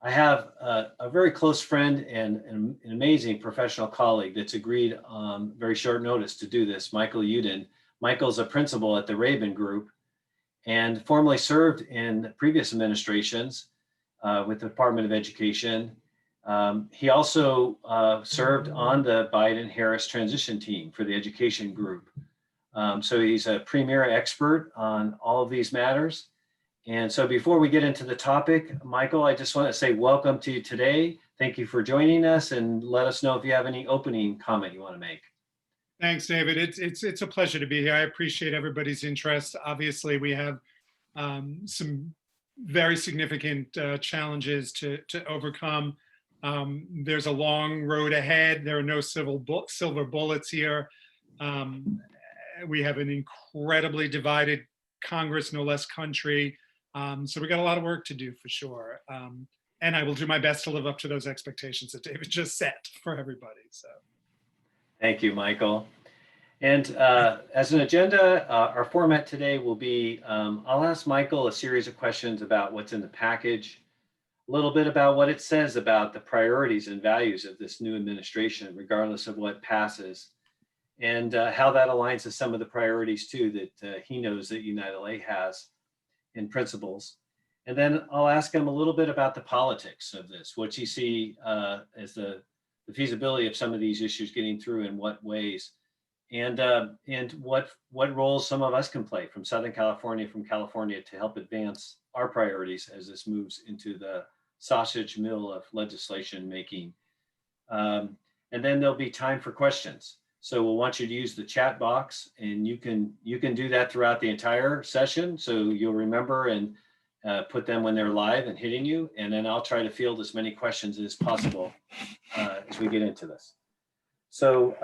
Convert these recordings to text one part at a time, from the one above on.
I have a very close friend and an amazing professional colleague that's agreed on very short notice to do this, Michael Yudin. Michael's a principal at the Raben Group and formerly served in previous administrations with the Department of Education. He also served on the Biden-Harris transition team for the education group. So he's a premier expert on all of these matters. And so before we get into the topic, Michael, I just want to say welcome to you today. Thank you for joining us, and let us know if you have any opening comment you want to make. Thanks, David. It's a pleasure to be here. I appreciate everybody's interest. Obviously, we have some very significant challenges to overcome. There's a long road ahead. There are no silver bullets here. We have an incredibly divided Congress, no less country. So we got a lot of work to do for sure. And I will do my best to live up to those expectations that David just set for everybody. So. Thank you, Michael. And as an agenda, our format today will be, I'll ask Michael a series of questions about what's in the package, a little bit about what it says about the priorities and values of this new administration, regardless of what passes, and how that aligns to some of the priorities too that he knows that United Way has in principles. And then I'll ask him a little bit about the politics of this, what you see as the feasibility of some of these issues getting through in what ways, and what roles some of us can play from Southern California, from California, to help advance our priorities as this moves into the sausage mill of legislation making. And then there'll be time for questions. So we'll want you to use the chat box, and you can do that throughout the entire session. So you'll remember and put them when they're live and hitting you. And then I'll try to field as many questions as possible as we get into this. So,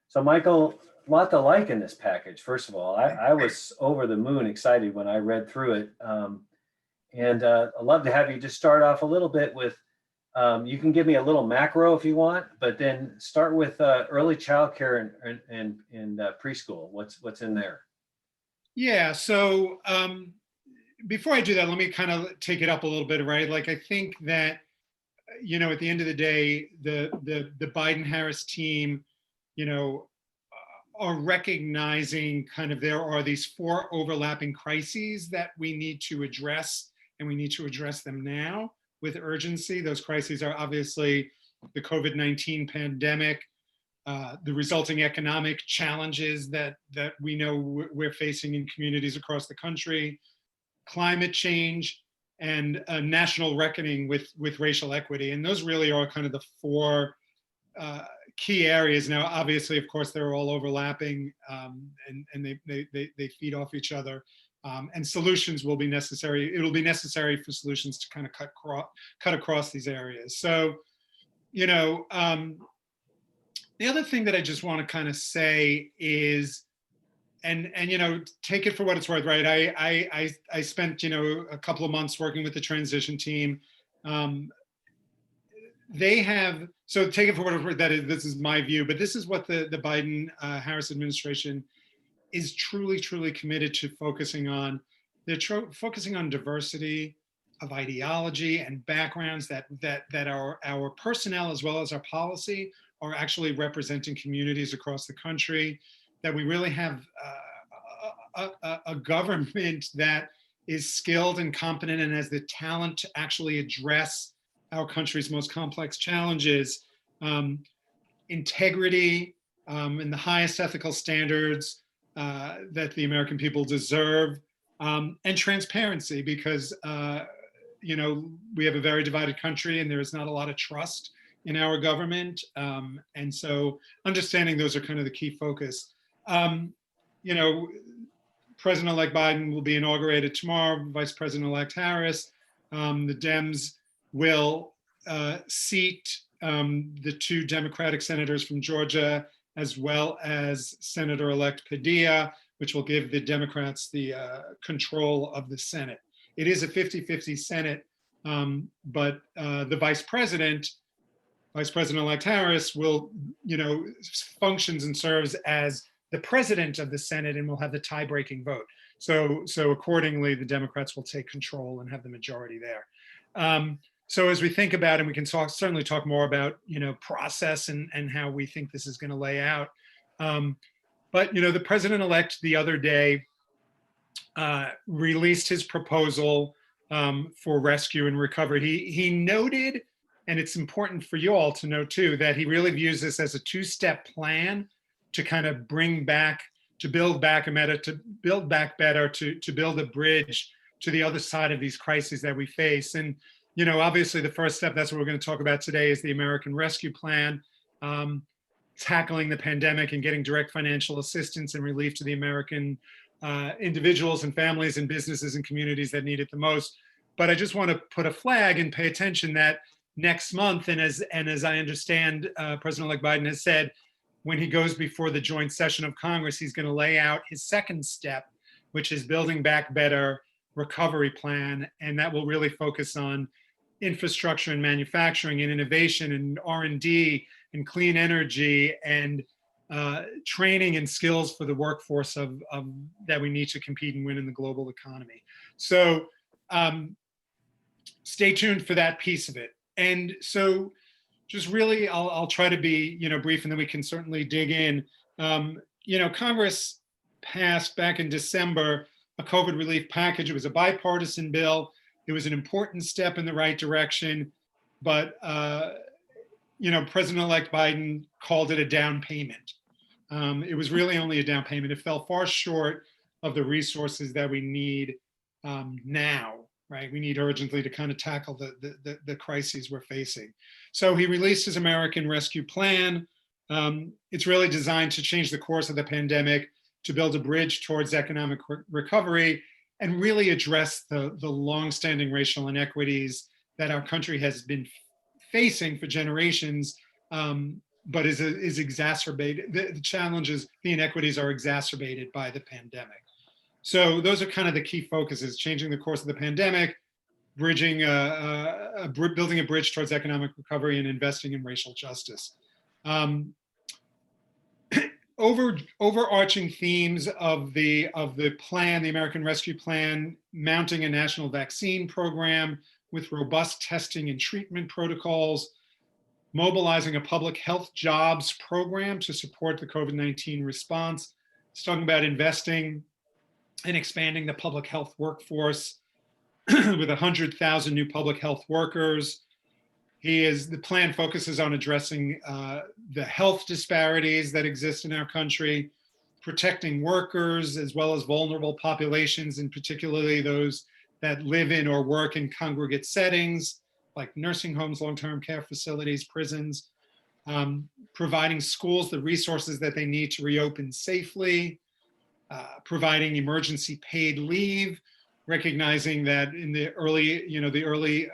so Michael, a lot to like in this package. First of all, I was over the moon excited when I read through it. And I'd love to have you just start off a little bit with, you can give me a little macro if you want, but then start with early childcare and preschool. What's in there? Yeah. So before I do that, let me kind of take it up a little bit, right? Like I think that at the end of the day, the Biden-Harris team, are recognizing kind of there are these 4 overlapping crises that we need to address, and we need to address them now with urgency. Those crises are obviously the COVID-19 pandemic, the resulting economic challenges that we know we're facing in communities across the country, climate change, and a national reckoning with racial equity. And those really are kind of the 4 key areas. Now, obviously, of course, they're all overlapping, and they feed off each other. And solutions will be necessary. It'll be necessary for solutions to kind of cut across these areas. So, the other thing that I just want to kind of say is, and take it for what it's worth, right? I spent a couple of months working with the transition team. They have, so take it for what it's worth. This is my view, but this is what the Biden-Harris administration is truly committed to focusing on. They're focusing on diversity of ideology and backgrounds, that our personnel as well as our policy are actually representing communities across the country, that we really have a government that is skilled and competent and has the talent to actually address our country's most complex challenges, integrity and the highest ethical standards that the American people deserve, and transparency, because we have a very divided country and there is not a lot of trust in our government, and so understanding those are kind of the key focus. President-elect Biden will be inaugurated tomorrow. Vice President-elect Harris. The Dems will seat the 2 Democratic senators from Georgia, as well as Senator-elect Padilla, which will give the Democrats the control of the Senate. It is a 50-50 Senate, but the Vice President-elect Harris will, functions and serves as the president of the Senate and will have the tie-breaking vote. So accordingly, the Democrats will take control and have the majority there. So as we think about, and we can certainly talk more about, process and how we think this is going to lay out. But the president-elect the other day released his proposal for rescue and recovery. He noted, and it's important for you all to know too, that he really views this as a two-step plan to kind of bring back, to build back to build back better, to build a bridge to the other side of these crises that we face. And obviously the first step, that's what we're going to talk about today, is the American Rescue Plan, tackling the pandemic and getting direct financial assistance and relief to the American individuals and families and businesses and communities that need it the most. But I just want to put a flag and pay attention that next month, and as I understand, President-elect Biden has said, when he goes before the joint session of Congress, he's going to lay out his second step, which is Building Back Better recovery plan. And that will really focus on infrastructure and manufacturing and innovation and R&D and clean energy and training and skills for the workforce of that we need to compete and win in the global economy. So stay tuned for that piece of it. And so just really, I'll try to be brief, and then we can certainly dig in. Congress passed back in December a COVID relief package. It was a bipartisan bill. It was an important step in the right direction, but President-elect Biden called it a down payment. It was really only a down payment. It fell far short of the resources that we need now, right? We need urgently to kind of tackle the crises we're facing. So he released his American Rescue Plan. It's really designed to change the course of the pandemic, to build a bridge towards economic recovery, and really address the longstanding racial inequities that our country has been facing for generations, but is exacerbated. The challenges, the inequities are exacerbated by the pandemic. So those are kind of the key focuses: changing the course of the pandemic, building a bridge towards economic recovery, and investing in racial justice. Overarching themes of the plan, the American Rescue Plan: mounting a national vaccine program with robust testing and treatment protocols, mobilizing a public health jobs program to support the COVID-19 response. It's talking about investing and expanding the public health workforce with 100,000 new public health workers. The plan focuses on addressing the health disparities that exist in our country, protecting workers as well as vulnerable populations, and particularly those that live in or work in congregate settings like nursing homes, long-term care facilities, prisons, providing schools the resources that they need to reopen safely, providing emergency paid leave, recognizing that in the early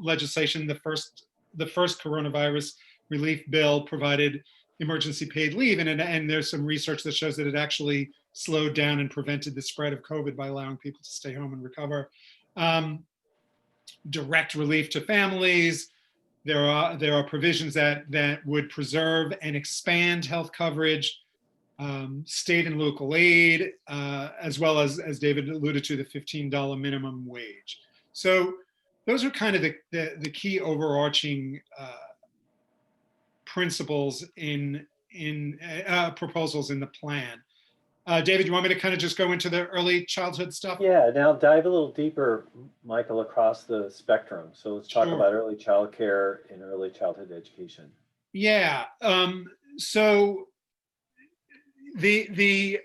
legislation, the first coronavirus relief bill provided emergency paid leave, and there's some research that shows that it actually slowed down and prevented the spread of COVID by allowing people to stay home and recover. Direct relief to families. There are provisions that would preserve and expand health coverage, state and local aid, as well as David alluded to, the $15 minimum wage. So those are kind of the key overarching principles in proposals in the plan. David, you want me to kind of just go into the early childhood stuff? Yeah, now dive a little deeper, Michael, across the spectrum. So let's talk about early child care and early childhood education. Yeah. So the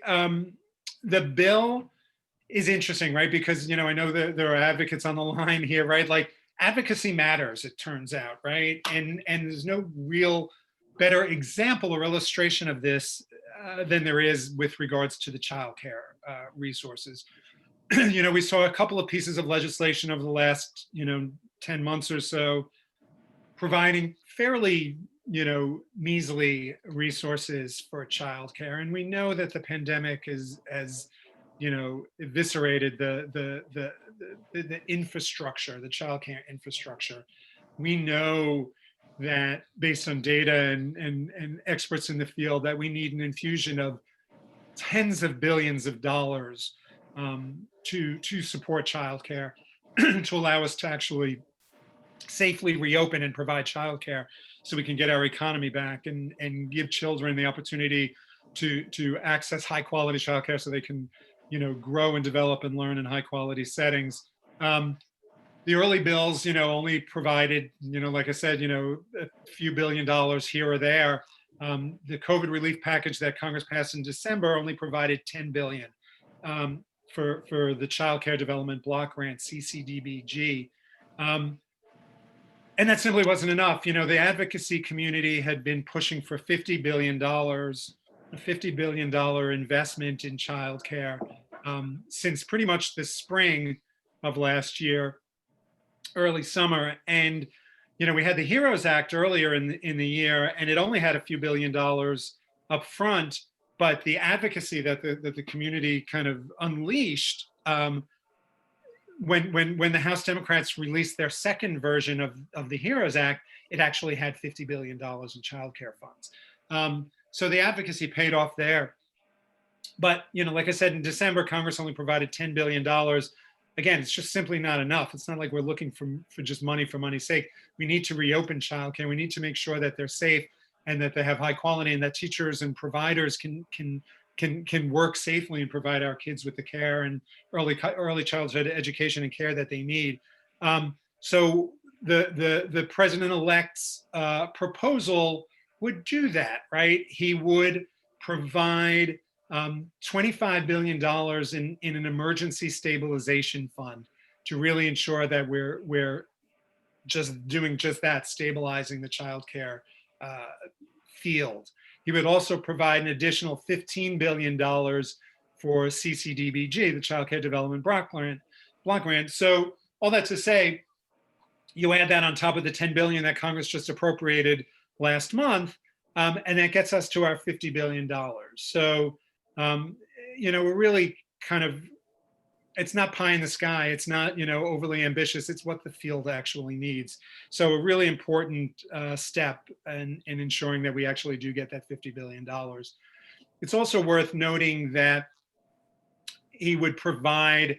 bill is interesting, right? Because I know that there are advocates on the line here, right? Like, advocacy matters, it turns out, right? And there's no real better example or illustration of this than there is with regards to the child care resources. We saw a couple of pieces of legislation over the last 10 months or so, providing fairly measly resources for child care. And we know that the pandemic has eviscerated the infrastructure, the child care infrastructure. We know that, based on data and experts in the field, that we need an infusion of tens of billions of dollars to support childcare, to allow us to actually safely reopen and provide childcare so we can get our economy back and give children the opportunity to access high quality childcare so they can, grow and develop and learn in high quality settings. The early bills, only provided, like I said, a few $1 billion here or there. The COVID relief package that Congress passed in December only provided $10 billion for the Child Care Development Block Grant, CCDBG. And that simply wasn't enough. The advocacy community had been pushing for $50 billion, a $50 billion investment in childcare since pretty much the spring of last year, early summer. And, we had the HEROES Act earlier in the year, and it only had a few $1 billion up front, but the advocacy that the community kind of unleashed when the House Democrats released their second version of the HEROES Act, it actually had $50 billion in child care funds. So the advocacy paid off there. But, like I said, in December, Congress only provided $10 billion. Again, it's just simply not enough. It's not like we're looking for just money for money's sake. We need to reopen childcare. We need to make sure that they're safe and that they have high quality and that teachers and providers can work safely and provide our kids with the care and early childhood education and care that they need. So the president-elect's proposal would do that, right? He would provide $25 billion in an emergency stabilization fund to really ensure that we're just doing just that, stabilizing the childcare field. He would also provide an additional $15 billion for CCDBG, the Child Care Development Block Grant. So all that to say, you add that on top of the $10 billion that Congress just appropriated last month, and that gets us to our $50 billion. So, we're really kind of, it's not pie in the sky. It's not, overly ambitious. It's what the field actually needs. So a really important step in ensuring that we actually do get that $50 billion. It's also worth noting that he would provide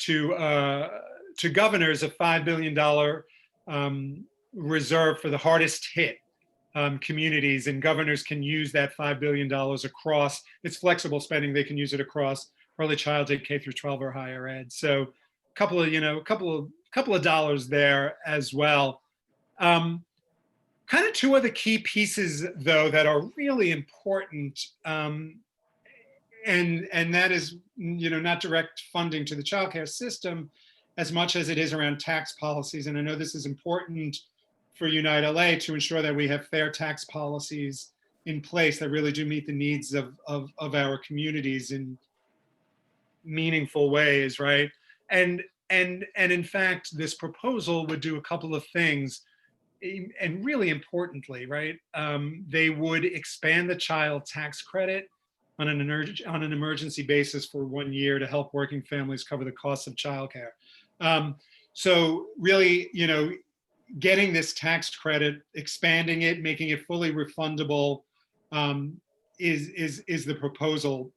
to governors a $5 billion reserve for the hardest hit communities, and governors can use that $5 billion across, it's flexible spending, they can use it across early childhood, K through 12 or higher ed. So a couple of dollars there as well. Kind of two other key pieces though that are really important, and that is, not direct funding to the childcare system as much as it is around tax policies. And I know this is important for Unite LA to ensure that we have fair tax policies in place that really do meet the needs of our communities in meaningful ways, right? And in fact, this proposal would do a couple of things, and really importantly, right? They would expand the child tax credit on an emergency basis for 1 year to help working families cover the costs of childcare. So really, getting this tax credit, expanding it, making it fully refundable, is the proposal.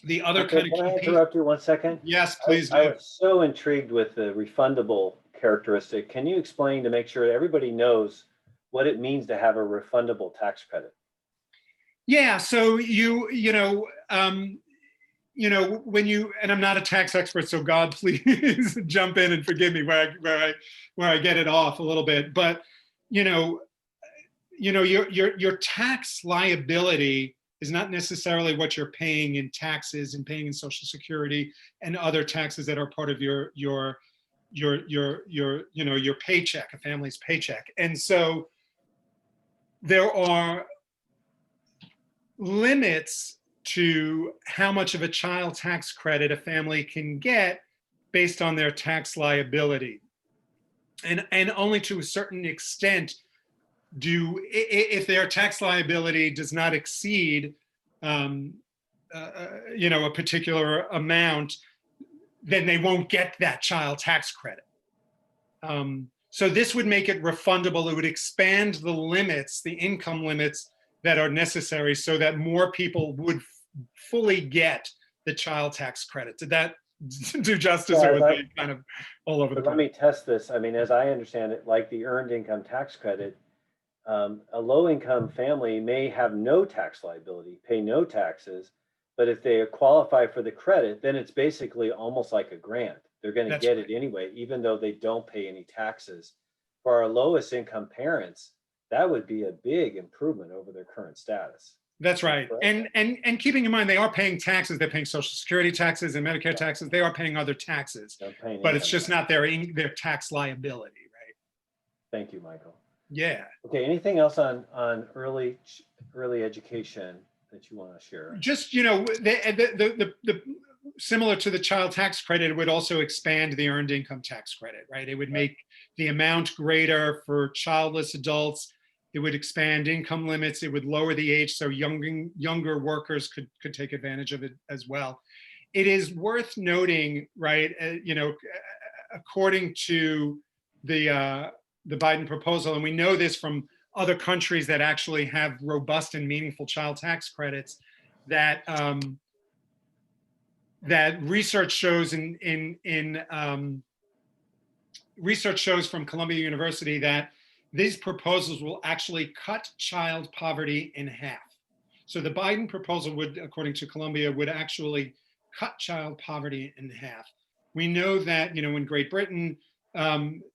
The other Okay, kind of can I interrupt you 1 second? Yes, please do. I was so intrigued with the refundable characteristic. Can you explain to make sure everybody knows what it means to have a refundable tax credit? Yeah, so when you, and I'm not a tax expert, so God, please jump in and forgive me where I get it off a little bit. But your tax liability is not necessarily what you're paying in taxes and paying in Social Security and other taxes that are part of your paycheck, a family's paycheck. And so there are limits to how much of a child tax credit a family can get based on their tax liability. And only to a certain extent if their tax liability does not exceed a particular amount, then they won't get that child tax credit. So this would make it refundable. It would expand the limits, the income limits that are necessary so that more people would fully get the child tax credit. Did that do justice, Yeah, or was I kind of all over the but let place? me test this. I mean, as I understand it, like the earned income tax credit, a low-income family may have no tax liability, pay no taxes, but if they qualify for the credit, then it's basically almost like a grant. They're going to That's get right. it anyway, even though they don't pay any taxes. For our lowest income parents, that would be a big improvement over their current status. That's Is that right. correct? And keeping in mind, they are paying taxes. They're paying Social Security taxes and Medicare Right. taxes. They are paying other taxes, Don't pay an but it's income just tax. not their tax liability, right? Thank you, Michael. Yeah. Okay, anything else on early education that you want to share? Just the similar to the child tax credit, it would also expand the earned income tax credit, right? It would Right. make the amount greater for childless adults. It would expand income limits. It would lower the age so younger workers could take advantage of it as well. It is worth noting, right? According to the Biden proposal, and we know this from other countries that actually have robust and meaningful child tax credits, that that research shows research shows from Columbia University that these proposals will actually cut child poverty in half. So the Biden proposal would, according to Columbia, would actually cut child poverty in half. We know that, when Great Britain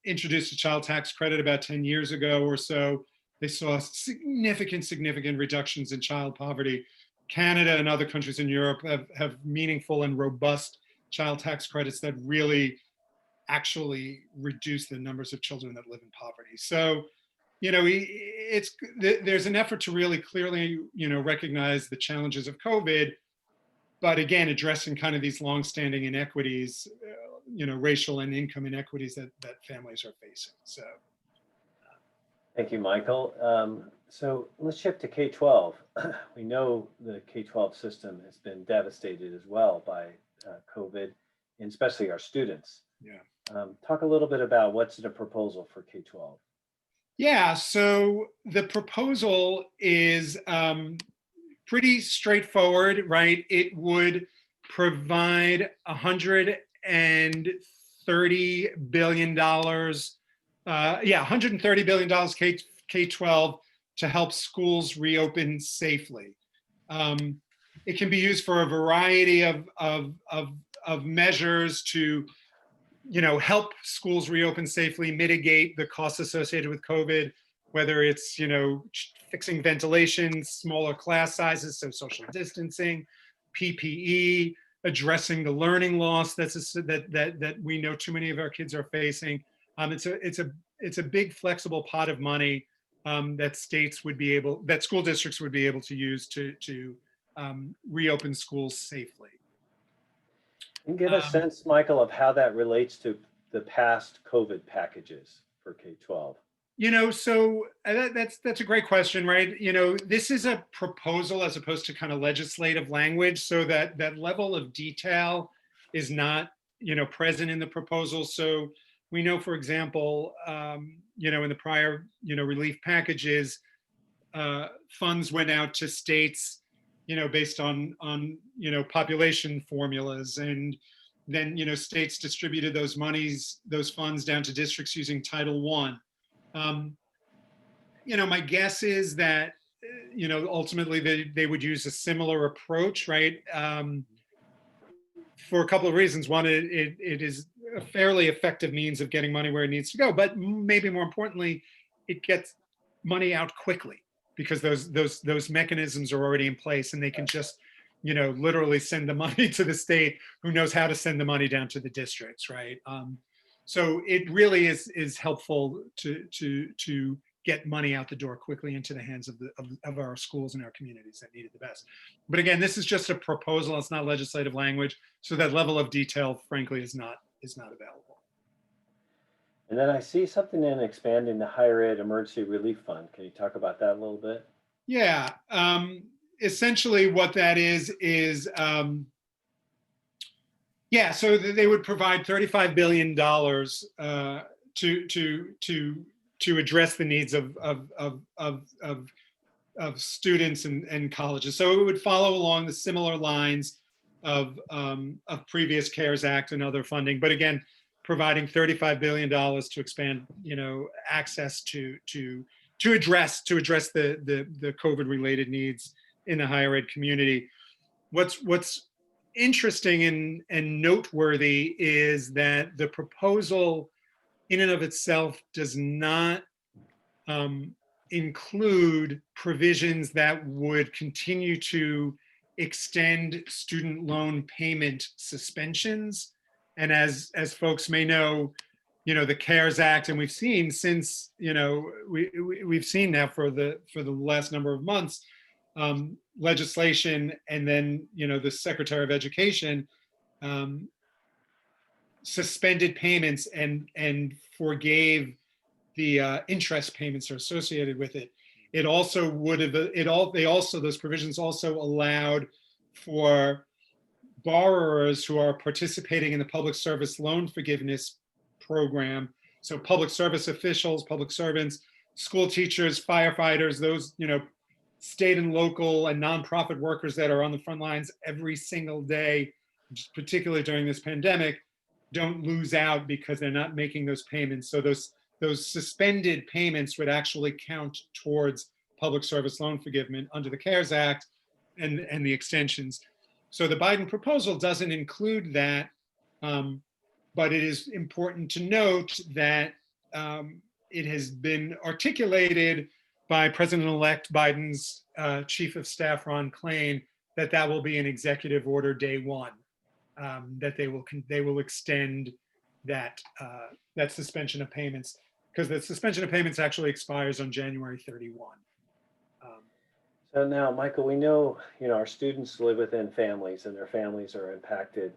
introduced a child tax credit about 10 years ago or so, they saw significant reductions in child poverty. Canada and other countries in Europe have meaningful and robust child tax credits that really actually reduce the numbers of children that live in poverty. So, there's an effort to really clearly, recognize the challenges of COVID, but again, addressing kind of these longstanding inequities, racial and income inequities that families are facing. So, Thank you, Michael. So let's shift to K-12. We know the K-12 system has been devastated as well by COVID, and especially our students. yeah. Talk a little bit about what's in the proposal for K-12. Yeah, so the proposal is pretty straightforward, right? It would provide $130 billion, $130 billion K-12 to help schools reopen safely. It can be used for a variety of measures to help schools reopen safely, mitigate the costs associated with COVID, whether it's, fixing ventilation, smaller class sizes, so social distancing, PPE, addressing the learning loss that we know too many of our kids are facing. It's a big flexible pot of money that school districts would be able to use to reopen schools safely. Can you give a sense, Michael, of how that relates to the past COVID packages for K-12? So that's a great question, right? This is a proposal as opposed to kind of legislative language, so that level of detail is not, present in the proposal. So we know, for example, in the prior, relief packages, funds went out to states, based on population formulas, and then states distributed those funds down to districts using Title I. My guess is that ultimately they would use a similar approach, right? For a couple of reasons. One, it is a fairly effective means of getting money where it needs to go, but maybe more importantly, it gets money out quickly because those mechanisms are already in place, and they can just literally send the money to the state, who knows how to send the money down to the districts, right? So it really is helpful to get money out the door quickly into the hands of our schools and our communities that need it the best. But again, this is just a proposal; it's not legislative language, so that level of detail, frankly, is not available. And then I see something in expanding the higher ed emergency relief fund. Can you talk about that a little bit? Yeah, essentially, what that is so they would provide $35 billion to address the needs of students and colleges. So it would follow along the similar lines of previous CARES Act and other funding. But again, providing $35 billion to expand, access to address the COVID related needs in the higher ed community. What's interesting and noteworthy is that the proposal in and of itself does not include provisions that would continue to extend student loan payment suspensions. And as folks may know, the CARES Act, and we've seen since, we've seen now for the last number of months, legislation, and then, the Secretary of Education suspended payments and forgave the interest payments are associated with it. It also would have, those provisions also allowed for borrowers who are participating in the public service loan forgiveness program. So public service officials, public servants, school teachers, firefighters, those, state and local and nonprofit workers that are on the front lines every single day, particularly during this pandemic, don't lose out because they're not making those payments. So those suspended payments would actually count towards public service loan forgiveness under the CARES Act and the extensions. So the Biden proposal doesn't include that, but it is important to note that it has been articulated by President-elect Biden's Chief of Staff, Ron Klain, that will be an executive order day one, that they will extend that suspension of payments, because the suspension of payments actually expires on January 31. So now, Michael, we know, our students live within families and their families are impacted.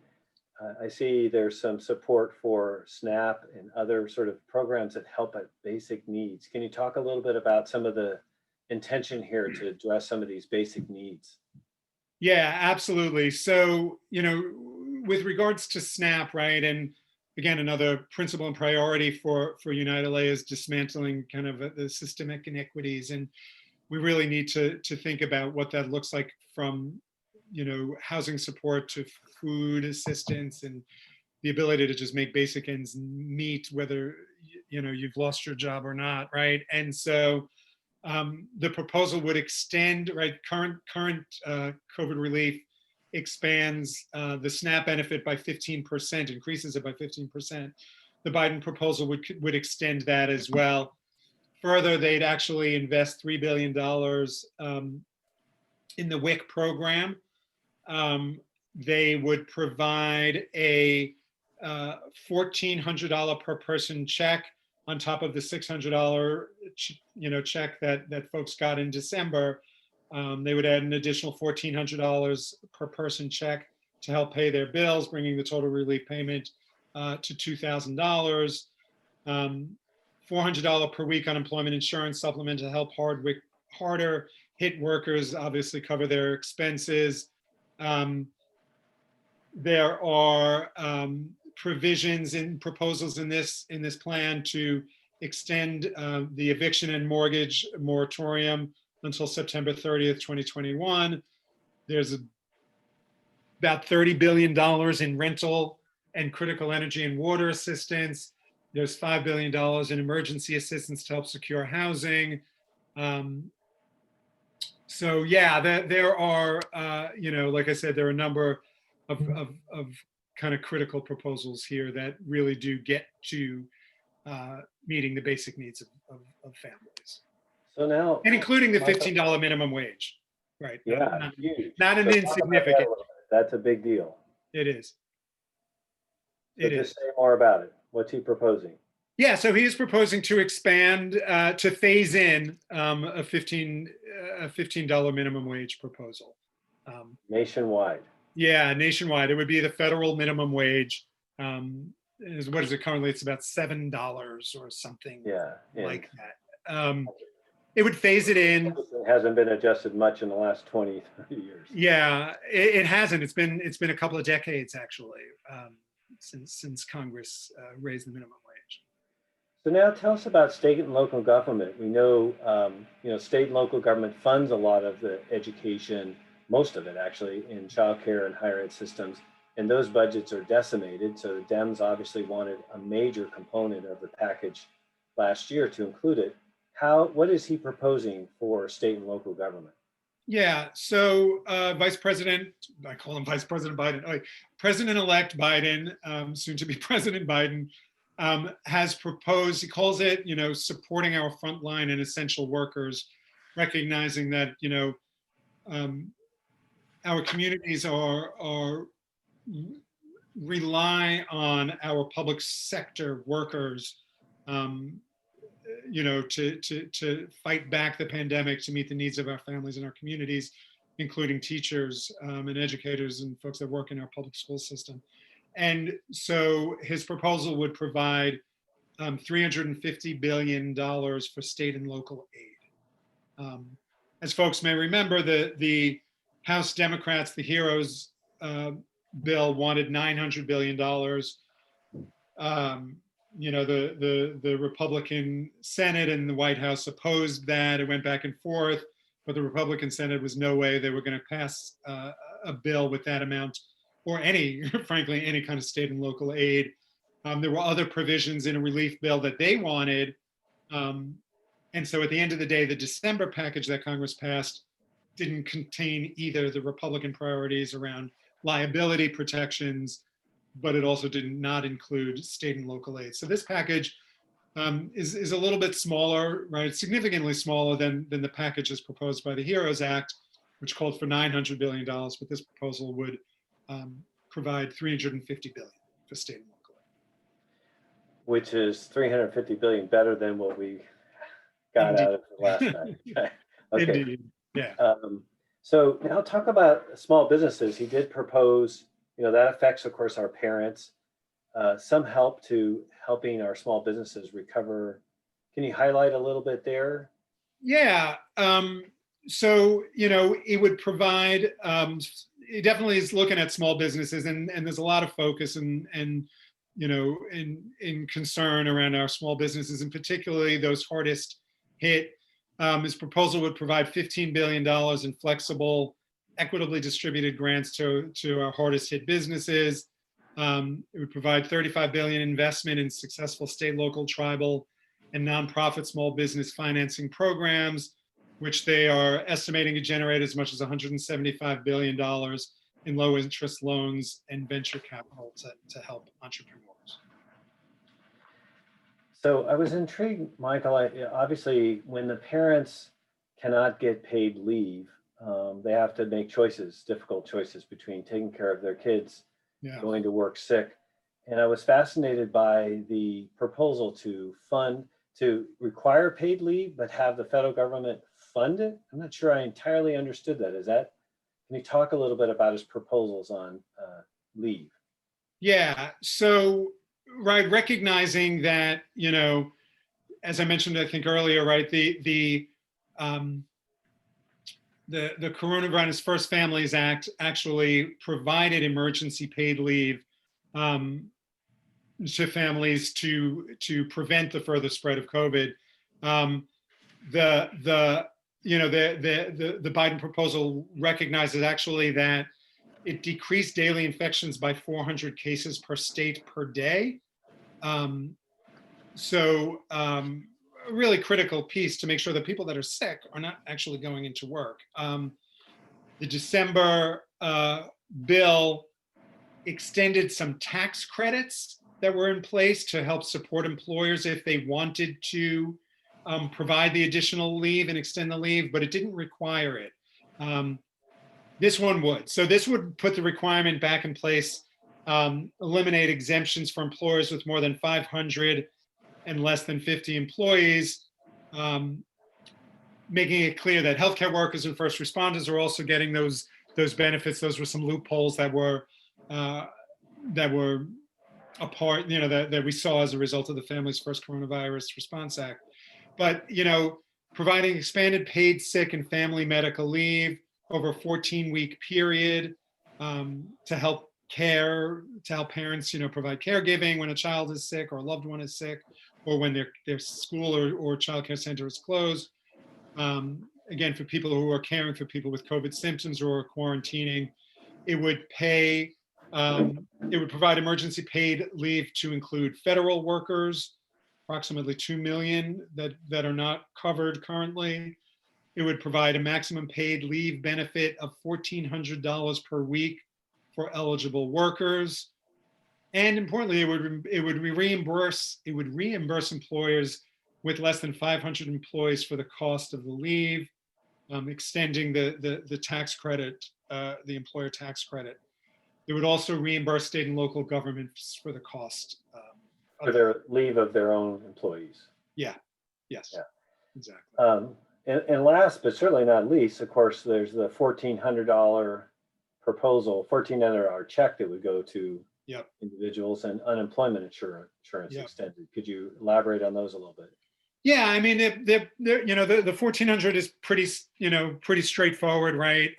I see there's some support for SNAP and other sort of programs that help at basic needs. Can you talk a little bit about some of the intention here to address some of these basic needs? Yeah, absolutely. So, with regards to SNAP, right, and again, another principle and priority for UnitedLA is dismantling kind of the systemic inequities, and we really need to think about what that looks like, from housing support to food assistance and the ability to just make basic ends meet, whether you've lost your job or not, right? And so the proposal would extend, right, current COVID relief expands the SNAP benefit by 15%, increases it by 15%. The Biden proposal would extend that as well. Further, they'd actually invest $3 billion in the WIC program. They would provide a $1,400 per person check on top of the $600 check that folks got in December. They would add an additional $1,400 per person check to help pay their bills, bringing the total relief payment to $2,000. $400 per week unemployment insurance supplement to help harder hit workers obviously cover their expenses. There are provisions in proposals in this plan to extend the eviction and mortgage moratorium until September 30th, 2021. There's about $30 billion in rental and critical energy and water assistance. There's $5 billion in emergency assistance to help secure housing. So yeah, there are, like I said, there are a number of kind of critical proposals here that really do get to meeting the basic needs of families. So now, and including the Michael, $15 minimum wage, right? Yeah, huge. Not an So talk about that a insignificant. little bit. That's a big deal. It is. So just say more about it. What's he proposing? Yeah, so he is proposing to expand, to phase in a $15 minimum wage proposal. Nationwide. Yeah, nationwide. It would be the federal minimum wage. What is it currently? It's about $7 or something like that. It would phase it in. It hasn't been adjusted much in the last 20, 30 years. Yeah, it hasn't. It's been a couple of decades actually, since Congress raised the minimum wage. So now tell us about state and local government. We know, state and local government funds a lot of the education most of it actually, in childcare and higher ed systems. And those budgets are decimated. So the Dems obviously wanted a major component of the package last year to include it. What is he proposing for state and local government? Yeah, so Vice President, I call him Vice President Biden, President-elect Biden, soon to be President Biden, has proposed, he calls it, supporting our frontline and essential workers, recognizing that, our communities rely on our public sector workers, to fight back the pandemic, to meet the needs of our families and our communities, including teachers and educators and folks that work in our public school system. And so his proposal would provide $350 billion for state and local aid. As folks may remember, the House Democrats, the HEROES bill, wanted $900 billion. The Republican Senate and the White House opposed that. It went back and forth, but the Republican Senate was no way they were going to pass a bill with that amount, or frankly, any kind of state and local aid. There were other provisions in a relief bill that they wanted. And so at the end of the day, the December package that Congress passed didn't contain either the Republican priorities around liability protections, but it also did not include state and local aid. So this package is a little bit smaller, right? Significantly smaller than the packages proposed by the HEROES Act, which called for $900 billion, but this proposal would provide $350 billion for state and local aid. Which is $350 billion better than what we got Indeed. out of the last package. Okay. Indeed. Yeah. So now talk about small businesses. He did propose, that affects, of course, our parents, some help to helping our small businesses recover. Can you highlight a little bit there? Yeah. So, it would provide, it definitely is looking at small businesses, and there's a lot of focus and in concern around our small businesses, and particularly those hardest hit. His proposal would provide $15 billion in flexible, equitably distributed grants to our hardest hit businesses. It would provide $35 billion investment in successful state, local, tribal, and nonprofit small business financing programs, which they are estimating to generate as much as $175 billion in low interest loans and venture capital to help entrepreneurs. So I was intrigued, Michael. Obviously, when the parents cannot get paid leave, they have to make difficult choices between taking care of their kids, going to work sick. And I was fascinated by the proposal to require paid leave, but have the federal government fund it. I'm not sure I entirely understood that. Can you talk a little bit about his proposals on leave? Yeah, so, right, recognizing that, as I mentioned, I think earlier, right, the Coronavirus First Families Act actually provided emergency paid leave to families to prevent the further spread of COVID. The Biden proposal recognizes actually that it decreased daily infections by 400 cases per state per day. So a really critical piece to make sure that people that are sick are not actually going into work. The December bill extended some tax credits that were in place to help support employers if they wanted to provide the additional leave and extend the leave, but it didn't require it. This one would. So this would put the requirement back in place, eliminate exemptions for employers with more than 500 and less than 50 employees, making it clear that healthcare workers and first responders are also getting those benefits. Those were some loopholes that were a part, that we saw as a result of the Families First Coronavirus Response Act. But, providing expanded paid sick and family medical leave over a 14-week period to help parents, provide caregiving when a child is sick or a loved one is sick, or when their school or childcare center is closed. again, for people who are caring for people with COVID symptoms or quarantining. It would pay, it would provide emergency paid leave to include federal workers, approximately 2 million that are not covered currently. It would provide a maximum paid leave benefit of $1,400 per week for eligible workers. And importantly, it would reimburse employers with less than 500 employees for the cost of the leave, extending the tax credit, the employer tax credit. It would also reimburse state and local governments for the cost. For their leave of their own employees. Yeah, yes, Yeah. Exactly. And last, but certainly not least, of course, there's the $1,400 proposal, $1,400 check that would go to Yep. individuals, and unemployment insurance Yep. extended. Could you elaborate on those a little bit? Yeah, I mean, the 1,400 is pretty, pretty straightforward, right?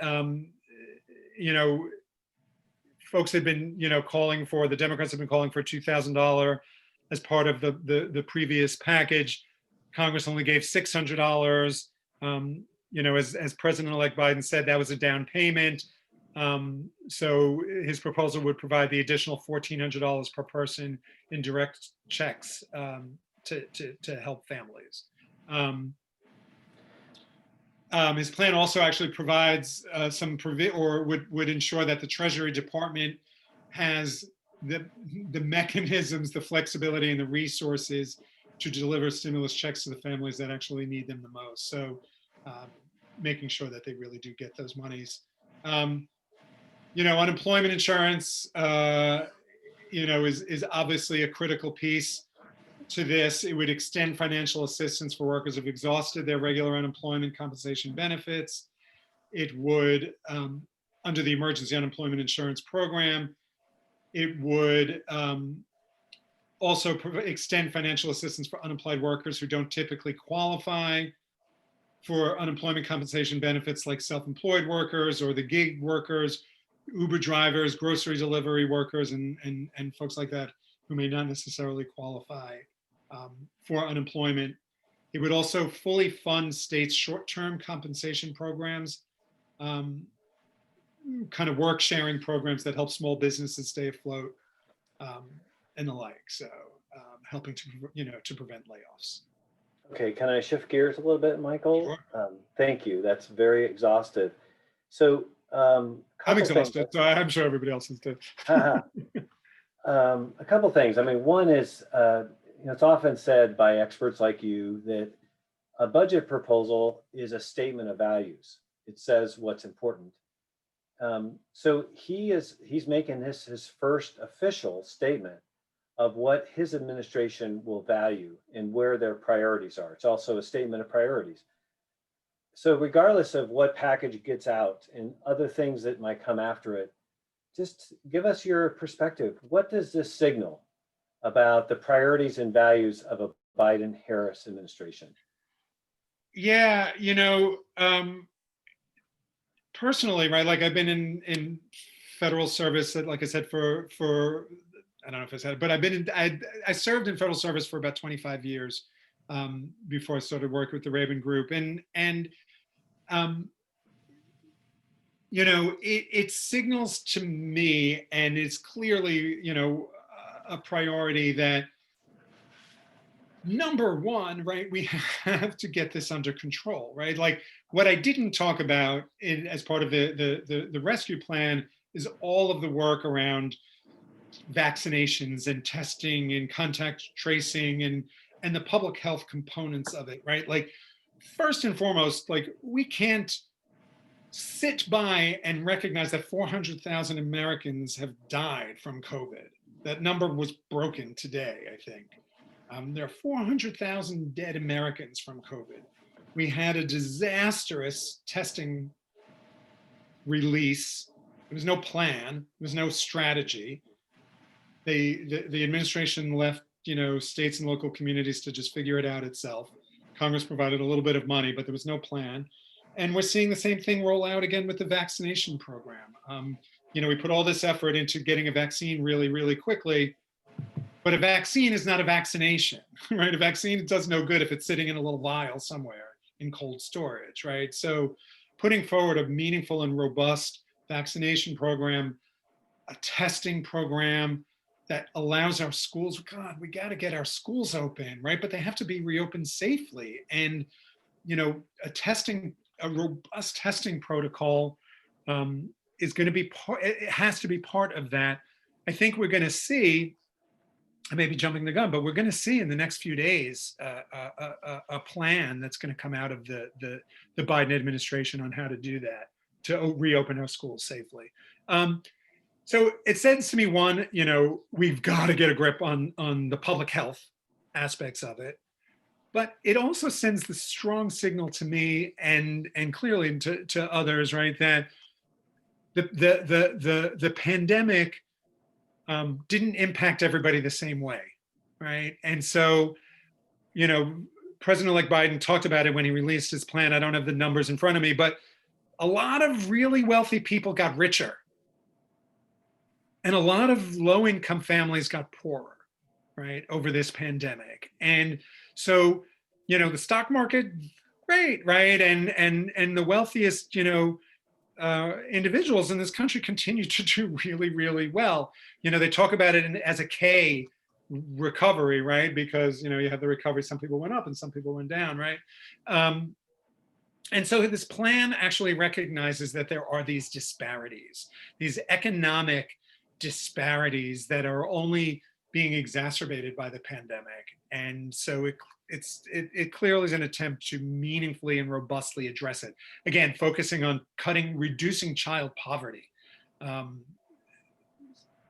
Folks have been, calling for, the Democrats have been calling for $2,000 as part of the previous package. Congress only gave $600. As President-elect Biden said, that was a down payment. So his proposal would provide the additional $1,400 per person in direct checks to help families. His plan also actually provides would ensure that the Treasury Department has the mechanisms, the flexibility, and the resources to deliver stimulus checks to the families that actually need them the most. So making sure that they really do get those monies. Unemployment insurance, is obviously a critical piece to this. It would extend financial assistance for workers who've exhausted their regular unemployment compensation benefits. It would, under the Emergency Unemployment Insurance Program, it would also extend financial assistance for unemployed workers who don't typically qualify for unemployment compensation benefits, like self-employed workers or the gig workers, Uber drivers, grocery delivery workers, and folks like that who may not necessarily qualify for unemployment. It would also fully fund states' short-term compensation programs, kind of work sharing programs that help small businesses stay afloat, and the like. So helping to prevent layoffs. Okay, can I shift gears a little bit, Michael? Sure. Thank you. That's very exhaustive. So I'm exhausted, so I'm sure everybody else is too. A couple things. I mean, one is, it's often said by experts like you that a budget proposal is a statement of values. It says what's important. So he's making this his first official statement of what his administration will value and where their priorities are. It's also a statement of priorities. So regardless of what package gets out and other things that might come after it, just give us your perspective. What does this signal about the priorities and values of a Biden-Harris administration? Yeah, personally, right? Like I've been in federal service, like I said, for I don't know if I said it, but I served in federal service for about 25 years before I started working with the Raben Group, and it signals to me, and it's clearly a priority that, number one, right, we have to get this under control, right? Like what I didn't talk about as part of the rescue plan is all of the work around vaccinations and testing and contact tracing and the public health components of it, right? Like first and foremost, like we can't sit by and recognize that 400,000 Americans have died from COVID. That number was broken today, I think. There are 400,000 dead Americans from COVID. We had a disastrous testing release. There was no plan. There was no strategy. The administration left, states and local communities to just figure it out itself. Congress provided a little bit of money, but there was no plan. And we're seeing the same thing roll out again with the vaccination program. We put all this effort into getting a vaccine really, really quickly, but a vaccine is not a vaccination, right? A vaccine does no good if it's sitting in a little vial somewhere. in cold storage, right? So putting forward a meaningful and robust vaccination program, a testing program that allows our schools, God, we got to get our schools open, right? But they have to be reopened safely. And, a robust testing protocol is going to be part, it has to be part of that. I think we're going to see, I may be jumping the gun, but we're going to see in the next few days a plan that's going to come out of the Biden administration on how to do that, to reopen our schools safely. So it says to me, one, we've got to get a grip on the public health aspects of it. But it also sends the strong signal to me and clearly to others, right, that the pandemic didn't impact everybody the same way, right? And so, President-elect Biden talked about it when he released his plan. I don't have the numbers in front of me, but a lot of really wealthy people got richer, and a lot of low-income families got poorer, right, over this pandemic. And so, the stock market, great, right, and the wealthiest, individuals in this country continue to do really, really well. They talk about it as a K recovery, right? Because you have the recovery. Some people went up and some people went down, right? And so this plan actually recognizes that there are these disparities, these economic disparities that are only being exacerbated by the pandemic. And so it clearly is an attempt to meaningfully and robustly address it. Again, focusing on reducing child poverty.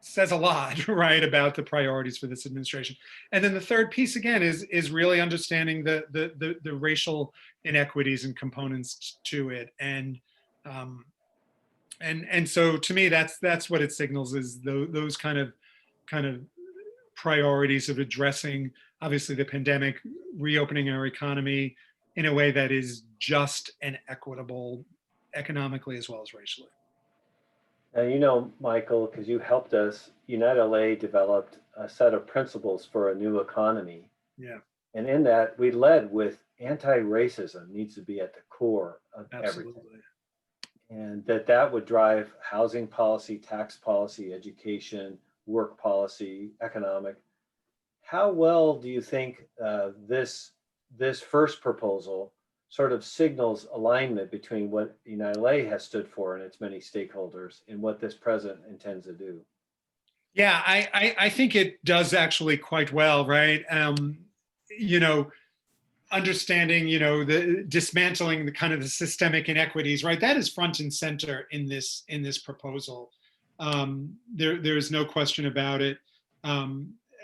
Says a lot, right, about the priorities for this administration. And then the third piece, again, is really understanding the racial inequities and components to it. And so to me, that's what it signals, is those kind of priorities of addressing, obviously, the pandemic, reopening our economy in a way that is just and equitable economically as well as racially. Now, Michael, because you helped us, United LA developed a set of principles for a new economy. Yeah. And in that, we led with anti-racism needs to be at the core of Absolutely. everything. And that would drive housing policy, tax policy, education, work policy, economic. How well do you think this first proposal sort of signals alignment between what United LA has stood for and its many stakeholders and what this president intends to do? Yeah, I think it does actually quite well, right? Understanding, the dismantling the kind of the systemic inequities, right? That is front and center in this proposal. There is no question about it.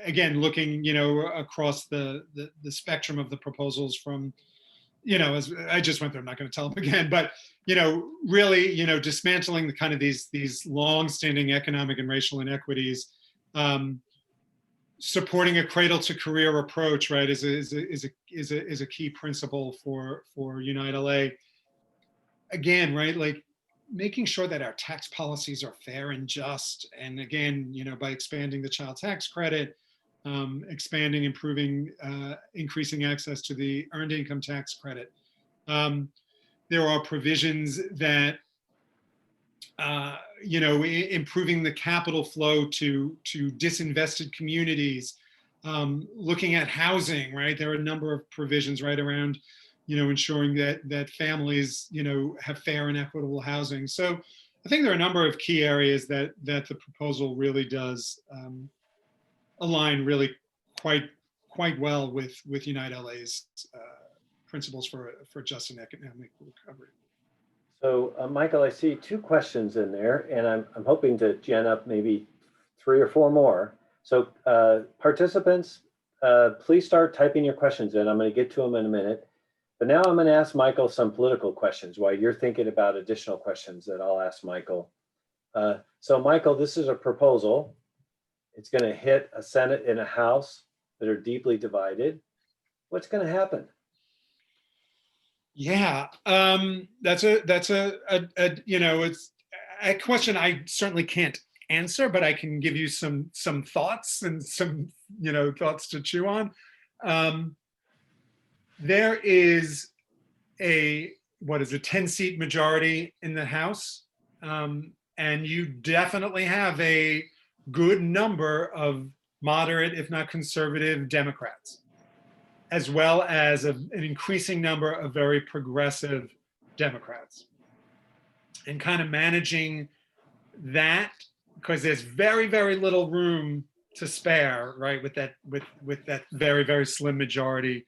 Again, looking, across the spectrum of the proposals from, as I just went through, I'm not going to tell them again, but, really, dismantling the kind of these long-standing economic and racial inequities, supporting a cradle to career approach, right, is a key principle for United LA. Again, right, like making sure that our tax policies are fair and just, and again, by expanding the child tax credit, expanding, improving, increasing access to the earned income tax credit. There are provisions that, improving the capital flow to disinvested communities, looking at housing, right? There are a number of provisions right around, ensuring that families, have fair and equitable housing. So I think there are a number of key areas that the proposal really does align really quite well with United LA's principles for just and economic recovery. So, Michael, I see two questions in there, and I'm hoping to gen up maybe 3 or 4 more. So, participants, please start typing your questions in. I'm going to get to them in a minute. But now I'm going to ask Michael some political questions while you're thinking about additional questions that I'll ask Michael. So, Michael, this is a proposal. It's going to hit a Senate and a House that are deeply divided. What's going to happen? Yeah, that's it's a question I certainly can't answer, but I can give you some thoughts and some thoughts to chew on. There is what is a 10-seat majority in the House. And you definitely have a good number of moderate, if not conservative, Democrats, as well as an increasing number of very progressive Democrats. And kind of managing that, because there's very, very little room to spare, right, with that very, very slim majority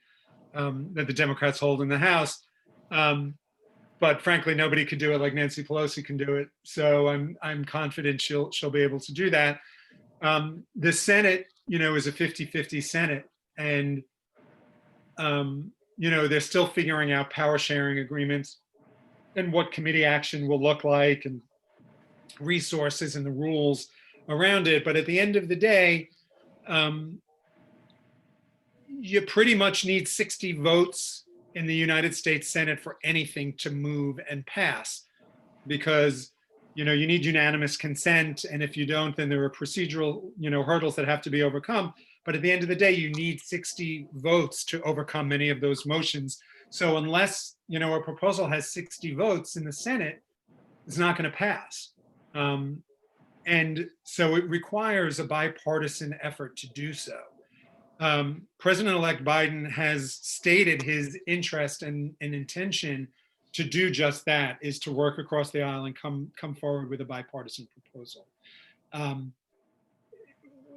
that the Democrats hold in the House. But frankly, nobody could do it like Nancy Pelosi can do it. So I'm confident she'll be able to do that. The Senate, is a 50-50 Senate, and they're still figuring out power sharing agreements and what committee action will look like and resources and the rules around it. But at the end of the day, you pretty much need 60 votes in the United States Senate for anything to move and pass, because you need unanimous consent, and if you don't, then there are procedural hurdles that have to be overcome. But at the end of the day, you need 60 votes to overcome many of those motions. So unless a proposal has 60 votes in the Senate, it's not going to pass. And so it requires a bipartisan effort to do so. President-elect Biden has stated his interest and intention to do just that, is to work across the aisle and come forward with a bipartisan proposal.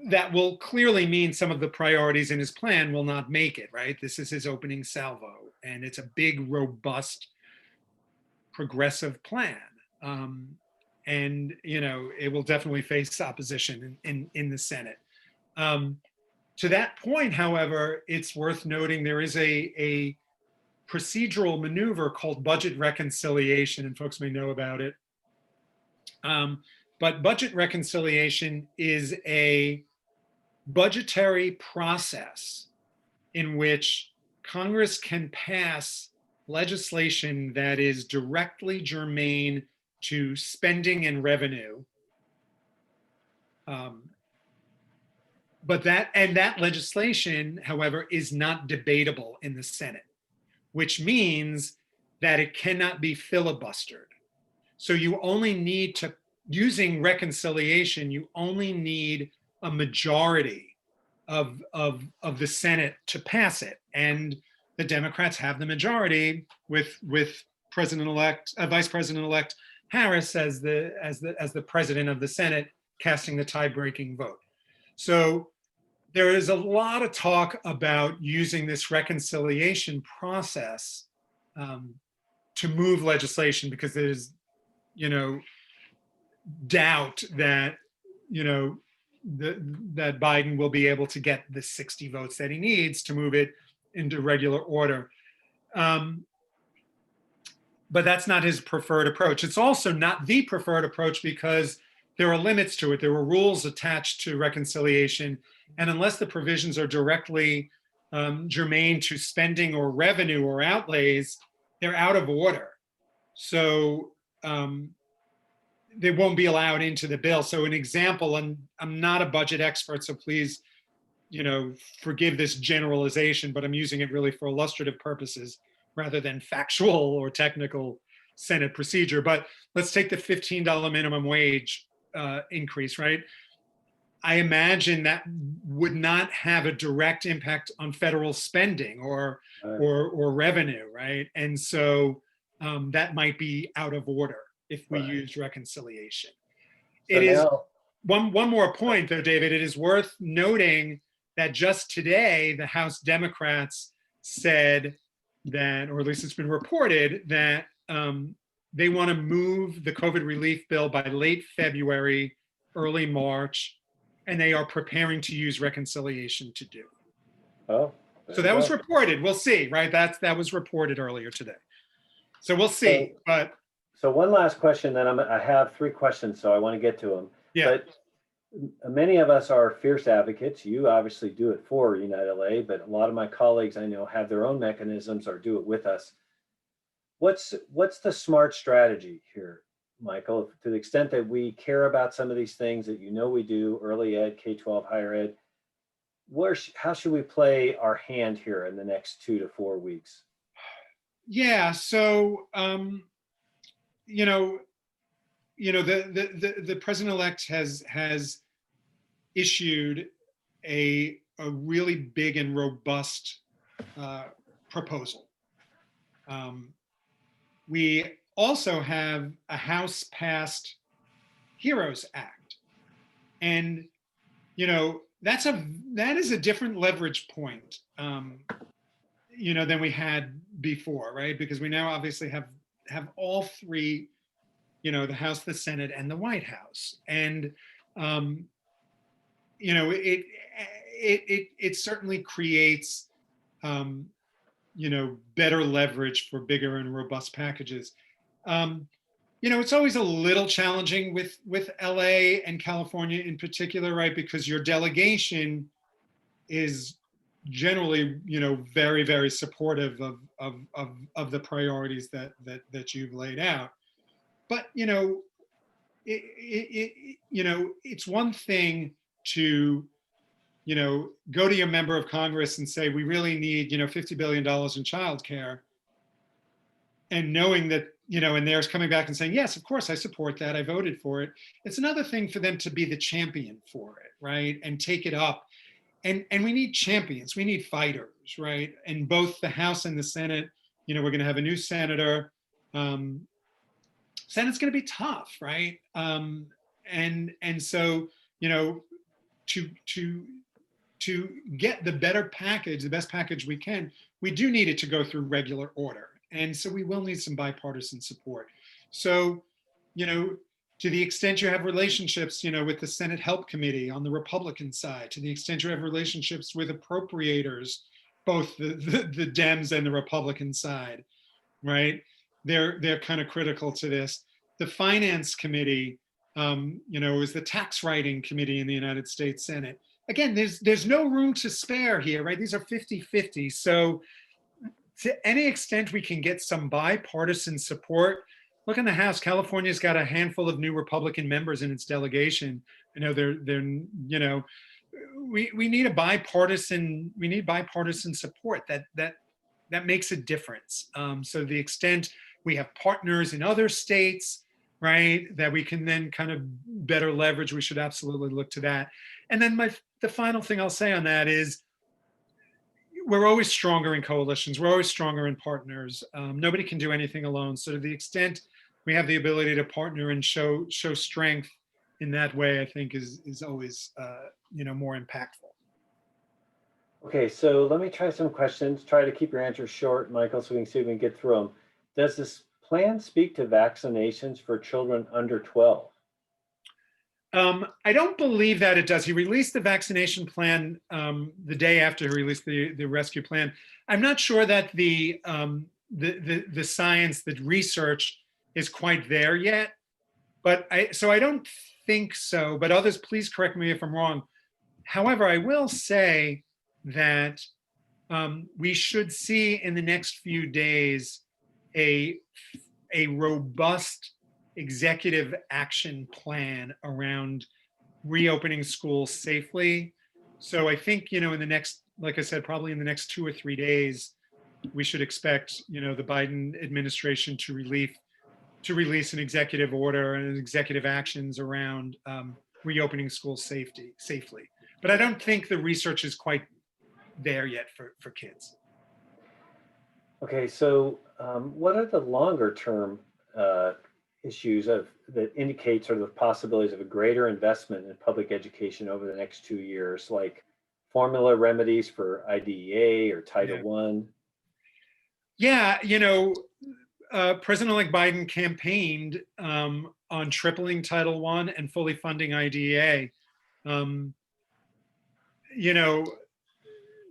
That will clearly mean some of the priorities in his plan will not make it, right? This is his opening salvo, and it's a big, robust, progressive plan. And it will definitely face opposition in the Senate. To that point, however, it's worth noting there is a procedural maneuver called budget reconciliation, and folks may know about it. But budget reconciliation is a budgetary process in which Congress can pass legislation that is directly germane to spending and revenue. But that legislation, however, is not debatable in the Senate, which means that it cannot be filibustered. So you only need to, using reconciliation, you only need a majority of the Senate to pass it. And the Democrats have the majority with Vice President-elect Harris as the president of the Senate, casting the tie-breaking vote. So there is a lot of talk about using this reconciliation process to move legislation, because there's, doubt that, that Biden will be able to get the 60 votes that he needs to move it into regular order. But that's not his preferred approach. It's also not the preferred approach because there are limits to it. There are rules attached to reconciliation, and unless the provisions are directly germane to spending or revenue or outlays, they're out of order. So they won't be allowed into the bill. So an example, and I'm not a budget expert, so please, forgive this generalization, but I'm using it really for illustrative purposes rather than factual or technical Senate procedure. But let's take the $15 minimum wage increase, right? I imagine that would not have a direct impact on federal spending or revenue, right? And so that might be out of order if we use reconciliation. So it is one more point, though, David. It is worth noting that just today, the House Democrats said that, or at least it's been reported, that they want to move the COVID relief bill by late February, early March, and they are preparing to use reconciliation to do it. Oh, so that was reported. We'll see, right? That was reported earlier today. So we'll see. So one last question, then I have 3 questions, so I want to get to them. Yeah. But many of us are fierce advocates. You obviously do it for United LA, but a lot of my colleagues I know have their own mechanisms or do it with us. What's the smart strategy here, Michael, to the extent that we care about some of these things that we do, early ed, K-12, higher ed, how should we play our hand here in the next 2 to 4 weeks? Yeah. So, you know, the president-elect has issued a really big and robust proposal. Um, we also have a House passed HEROES Act, and that is a different leverage point, than we had before, right? Because we now obviously have all three, the House, the Senate, and the White House, and um, it certainly creates um, better leverage for bigger and robust packages. Um, it's always a little challenging with LA and California in particular, right? Because your delegation is generally, very, very supportive of the priorities that you've laid out. But it's one thing to go to your member of Congress and say we really need $50 billion in childcare, and knowing that and they're coming back and saying, yes, of course I support that, I voted for it. It's another thing for them to be the champion for it, right, and take it up. And we need champions, we need fighters, right? And both the House and the Senate, we're going to have a new senator. Senate's going to be tough, right? And so to to get the better package, the best package we can, we do need it to go through regular order. And so we will need some bipartisan support. So, to the extent you have relationships, with the Senate Help Committee on the Republican side, to the extent you have relationships with appropriators, both the Dems and the Republican side, right? They're kind of critical to this. The Finance Committee, is the tax writing committee in the United States Senate. Again, there's no room to spare here, right? These are 50-50. So to any extent we can get some bipartisan support, look in the House. California's got a handful of new Republican members in its delegation. I know we need bipartisan support that makes a difference. So the extent we have partners in other states, right, that we can then kind of better leverage, we should absolutely look to that. And then the final thing I'll say on that is we're always stronger in coalitions. We're always stronger in partners. Nobody can do anything alone. So to the extent we have the ability to partner and show strength in that way, I think is always more impactful. Okay, so let me try some questions. Try to keep your answers short, Michael, so we can see if we can get through them. Does this plan speak to vaccinations for children under 12? I don't believe that it does. He released the vaccination plan the day after he released the rescue plan. I'm not sure that the science, the research is quite there yet, but I don't think so. But others, please correct me if I'm wrong. However, I will say that we should see in the next few days a robust executive action plan around reopening schools safely. So I think, in the next, like I said, probably in the next 2 or 3 days, we should expect, the Biden administration to release an executive order and executive actions around reopening schools safely. But I don't think the research is quite there yet for kids. Okay, so what are the longer term issues that indicate sort of the possibilities of a greater investment in public education over the next 2 years, like formula remedies for IDEA or Title I? Yeah, President-elect Biden campaigned on tripling Title I and fully funding IDEA.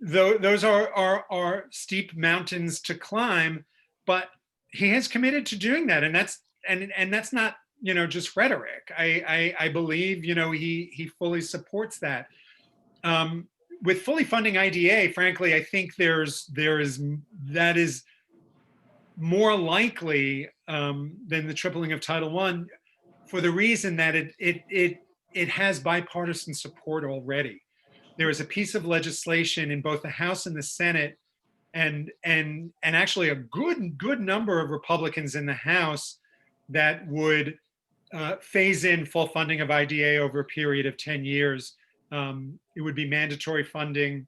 Those are steep mountains to climb, but he has committed to doing that, and that's not just rhetoric. I believe he fully supports that. With fully funding IDEA, frankly, I think that is more likely than the tripling of Title I, for the reason that it has bipartisan support already. There is a piece of legislation in both the House and the Senate and actually a good number of Republicans in the House that would phase in full funding of IDA over a period of 10 years. It would be mandatory funding,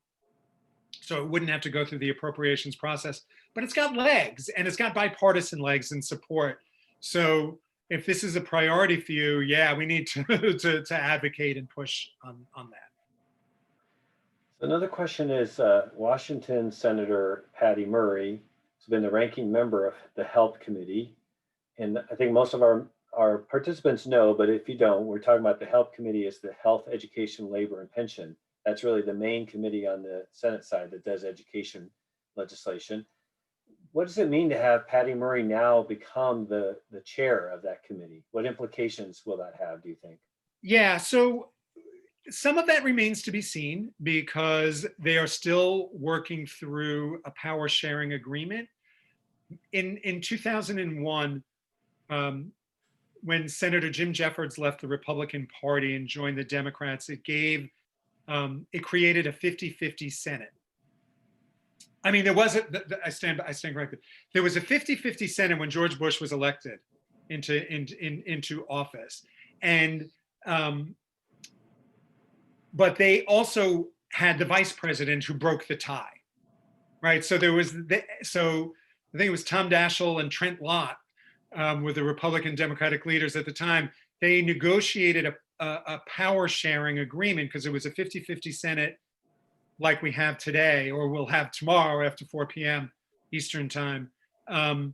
so it wouldn't have to go through the appropriations process. But it's got legs, and it's got bipartisan legs and support. So if this is a priority for you, yeah, we need to advocate and push on that. Another question is Washington Senator Patty Murray has been the ranking member of the Health Committee. And I think most of our participants know, but if you don't, we're talking about the Health Committee is the Health, Education, Labor, and Pension. That's really the main committee on the Senate side that does education legislation. What does it mean to have Patty Murray now become the chair of that committee? What implications will that have, do you think? Yeah, so some of that remains to be seen because they are still working through a power sharing agreement. In 2001, when Senator Jim Jeffords left the Republican Party and joined the Democrats, it created a 50-50 Senate. I mean, there was I stand corrected. There was a 50-50 Senate when George Bush was elected into office, and but they also had the vice president who broke the tie, right? So there was so I think it was Tom Daschle and Trent Lott were the Republican Democratic leaders at the time. They negotiated a power sharing agreement because it was a 50-50 Senate like we have today, or we'll have tomorrow after 4 p.m. Eastern time. And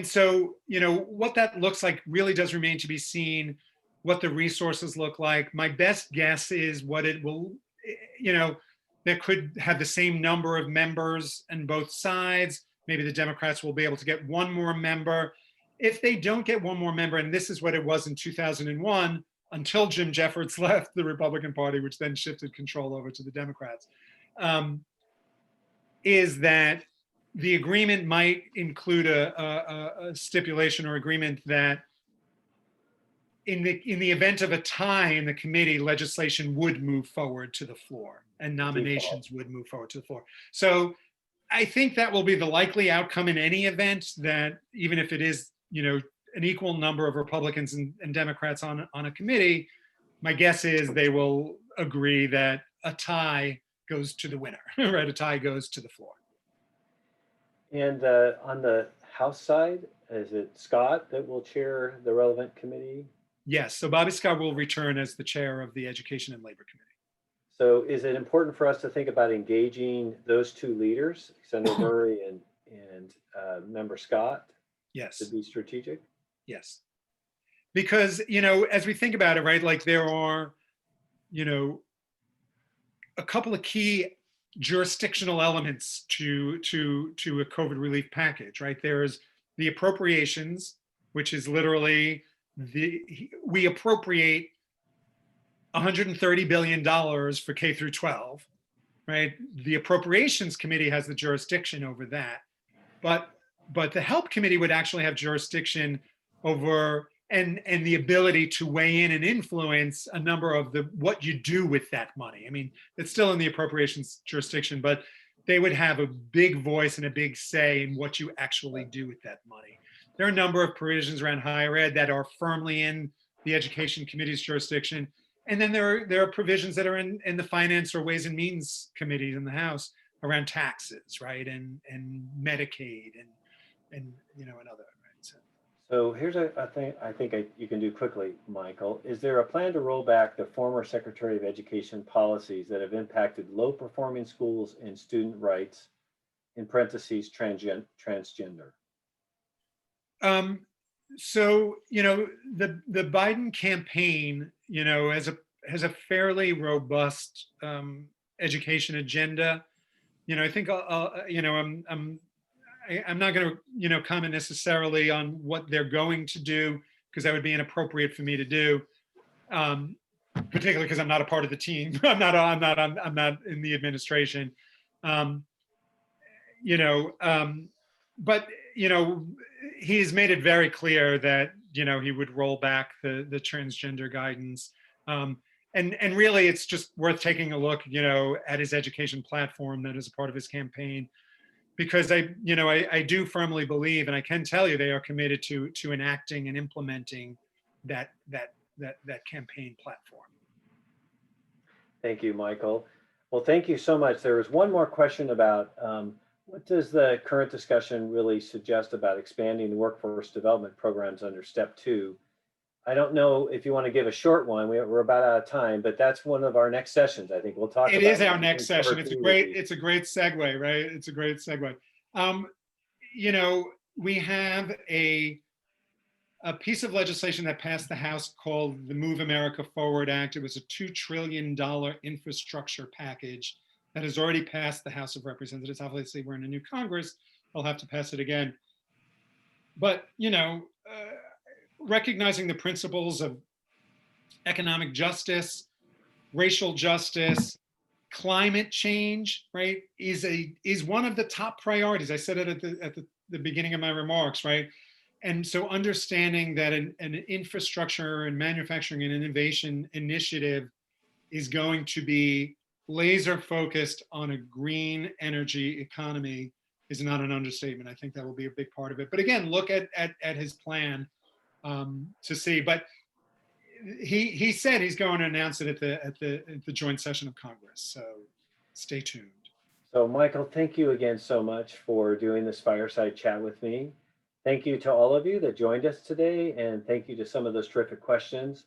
so, what that looks like really does remain to be seen, what the resources look like. My best guess is what it will, that could have the same number of members on both sides. Maybe the Democrats will be able to get one more member. If they don't get one more member, and this is what it was in 2001, until Jim Jeffords left the Republican Party, which then shifted control over to the Democrats, is that the agreement might include a stipulation or agreement that in the event of a tie in the committee, legislation would move forward to the floor and nominations would move forward to the floor. So I think that will be the likely outcome in any event, that even if it is, an equal number of Republicans and Democrats on a committee, my guess is they will agree that a tie goes to the winner, right? A tie goes to the floor. And on the House side, is it Scott that will chair the relevant committee? Yes, so Bobby Scott will return as the chair of the Education and Labor Committee. So is it important for us to think about engaging those two leaders, Senator Murray and Member Scott? Yes. To be strategic? Yes. Because, as we think about it, right, like there are, a couple of key jurisdictional elements to a COVID relief package, right? There's the appropriations, which is literally we appropriate $130 billion for K through 12, right? The Appropriations Committee has the jurisdiction over that, but the Help Committee would actually have jurisdiction over and the ability to weigh in and influence a number of what you do with that money. I mean, it's still in the appropriations jurisdiction, but they would have a big voice and a big say in what you actually do with that money. There are a number of provisions around higher ed that are firmly in the Education Committee's jurisdiction. And then there are provisions that are in the Finance or Ways and Means Committee in the House around taxes, right? And Medicaid and other. So here's a thing I think you can do quickly, Michael. Is there a plan to roll back the former Secretary of Education policies that have impacted low-performing schools and student rights, in parentheses, transgender? So, the Biden campaign, has a fairly robust education agenda. I think I'm not going to, comment necessarily on what they're going to do, because that would be inappropriate for me to do, particularly because I'm not a part of the team. I'm not in the administration. But he's made it very clear that he would roll back the transgender guidance. And really, it's just worth taking a look, at his education platform that is a part of his campaign. because I do firmly believe, and I can tell you they are committed to enacting and implementing that campaign platform. Thank you, Michael. Well, thank you so much. There was one more question about what does the current discussion really suggest about expanding the workforce development programs under step 2? I don't know if you want to give a short one. We're about out of time, but that's one of our next sessions. I think we'll talk about It is our it. next session. It's a great segue, right? It's a great segue. We have a piece of legislation that passed the House called the Move America Forward Act. It was a $2 trillion infrastructure package that has already passed the House of Representatives. Obviously, we're in a new Congress. They'll have to pass it again. But, recognizing the principles of economic justice, racial justice, climate change, right, is one of the top priorities. I said it at the beginning of my remarks, right? And so understanding that an infrastructure and manufacturing and innovation initiative is going to be laser focused on a green energy economy is not an understatement. I think that will be a big part of it. But again, look at his plan to see. But he said he's going to announce it at the joint session of Congress. So stay tuned. So Michael, thank you again so much for doing this fireside chat with me. Thank you to all of you that joined us today, and thank you to some of those terrific questions.